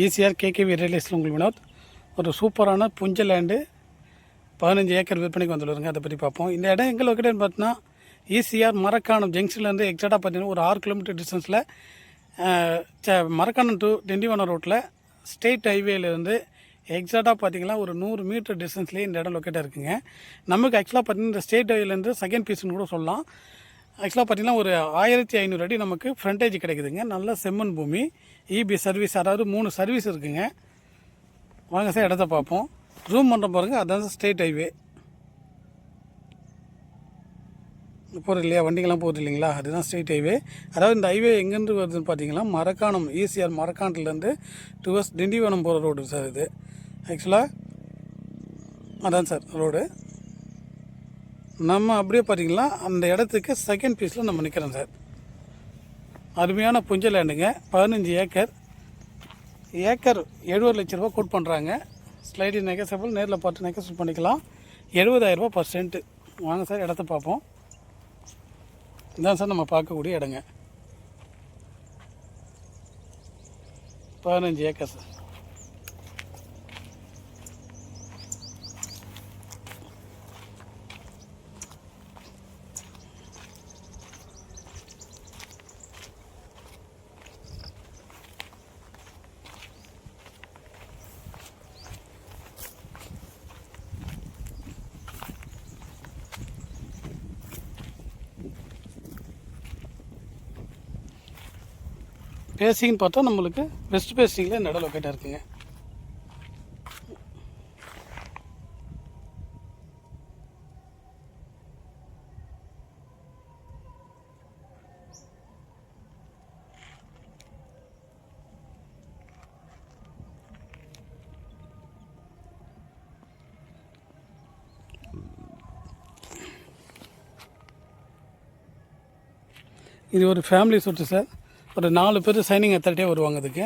ECR KKV real estate உங்கள் வினோத். ஒரு சூப்பரான புஞ்ச லேண்டு 15 ஏக்கர் விற்பனைக்கு வந்துடுங்க. அதை பற்றி பார்ப்போம். இந்த இடம் எங்கே லொக்கேட்டட் பார்த்தீங்கன்னா ஈசிஆர் மரக்காணம் ஜங்ஷன்லேருந்து எக்ஸாக்டாக பார்த்தீங்கன்னா ஒரு 6 கிலோமீட்டர் டிஸ்டன்ஸில் மரக்காணம் டு திண்டிவனம் ரோட்டில் ஸ்டேட் ஹைவேலேருந்து எக்ஸாக்டாக பார்த்தீங்கன்னா ஒரு 100 மீட்டர் டிஸ்டன்ஸ்லேயே இந்த இடம் லொக்கேட்டாக இருக்குங்க. நமக்கு ஆக்சுவலாக பார்த்தீங்கன்னா இந்த ஸ்டேட் ஹைவேலேருந்து செகண்ட் பீஸ்னு கூட சொல்லலாம். ஆக்சுவலாக பார்த்திங்கன்னா ஒரு 1500 அடி நமக்கு ஃப்ரண்டேஜ் கிடைக்குதுங்க. நல்ல செம்மண் பூமி, இபி சர்வீஸ், அதாவது 3 சர்வீஸ் இருக்குதுங்க. வாங்க சார் இடத்த பார்ப்போம். ரூம் பண்ணுறோம் பாருங்கள், அதான் ஸ்டேட் ஹைவே போகிறது இல்லையா, வண்டிங்கெல்லாம் போகுது இல்லைங்களா, அதுதான் ஸ்டேட் ஹைவே. அதாவது இந்த ஹைவே எங்கேருந்து வருதுன்னு பார்த்தீங்கன்னா மரக்காணம், ஈசிஆர் மரக்காணத்துலேருந்து டுவர்ஸ் திண்டிவனம் போகிற ரோடு சார் இது. ஆக்சுவலாக அதான் சார் ரோடு. நம்ம அப்படியே பார்த்தீங்கன்னா அந்த இடத்துக்கு செகண்ட் பீஸில் நம்ம நிற்கிறோம் சார். அருமையான புஞ்ச லேண்டுங்க, 15 ஏக்கர். ஏக்கர் 70 லட்ச ரூபா கோட் பண்ணுறாங்க. ஸ்லைடிங் நெகசபிள், நேரில் பார்த்து நெகசபிள் பண்ணிக்கலாம். 70,000 ரூபா பர் சென்ட்டு. வாங்க சார் இடத்த பார்ப்போம். இதுதான் சார் நம்ம பார்க்கக்கூடிய இடங்க. 15 ஏக்கர் சார். பேசிங்னு பார்த்தா நம்மளுக்கு வெஸ்ட் பேசிங்கில் இந்த இடம் லொக்கேட்டாக இருக்குங்க. இது ஒரு ஃபேமிலி சொத்து சார். ஒரு 4 பேர் சைனிங் அத்தாரிட்டியாக வருவாங்க. அதுக்கு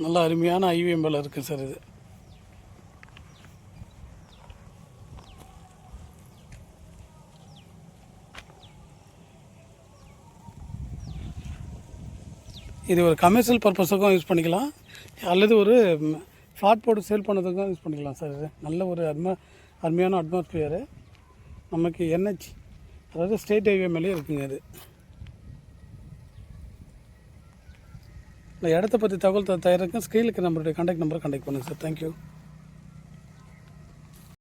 நல்ல அருமையான ஐவிஎம்பில் இருக்குது சார். இது ஒரு கமர்ஷியல் பர்பஸுக்கும் யூஸ் பண்ணிக்கலாம், அல்லது ஒரு ஃப்ளாட் போட்டு சேல் பண்ணதுக்கும் யூஸ் பண்ணிக்கலாம் சார். இது நல்ல ஒரு அருமையான அட்மாஸ்பியரு. நமக்கு என்ஹெச், அதாவது ஸ்டேட் ஹைவே மேலேயே இருக்குங்க. அது இந்த இடத்த பற்றி தகவல் தயாரிக்கும். ஸ்க்ரீனுக்கு நம்மளுடைய கான்டாக்ட் நம்பரை கான்டாக்ட் பண்ணுங்கள் சார். தேங்க்யூ.